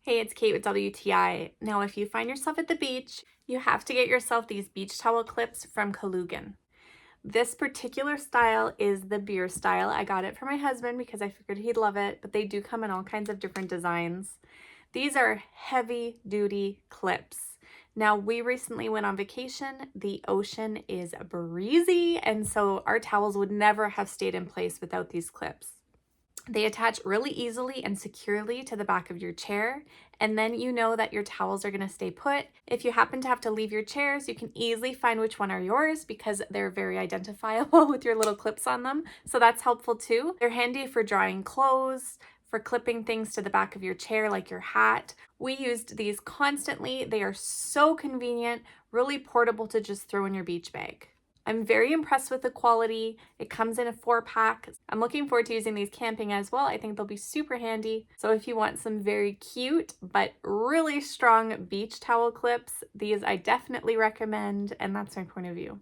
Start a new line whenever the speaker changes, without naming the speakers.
Hey, it's Kate with WTI. Now, if you find yourself at the beach, you have to get yourself these beach towel clips from CaLoogn. This particular style is the beer style. I got it for my husband because I figured he'd love it, but they do come in all kinds of different designs. These are heavy duty clips. Now, we recently went on vacation. The ocean is breezy, and so our towels would never have stayed in place without these clips. They attach really easily and securely to the back of your chair, and then you know that your towels are going to stay put. If you happen to have to leave your chairs, you can easily find which one are yours because they're very identifiable with your little clips on them, so that's helpful too. They're handy for drying clothes, for clipping things to the back of your chair like your hat. We used these constantly. They are so convenient, really portable to just throw in your beach bag. I'm very impressed with the quality. It comes in a 4-pack. I'm looking forward to using these camping as well. I think they'll be super handy. So if you want some very cute but really strong beach towel clips, these I definitely recommend, and that's my point of view.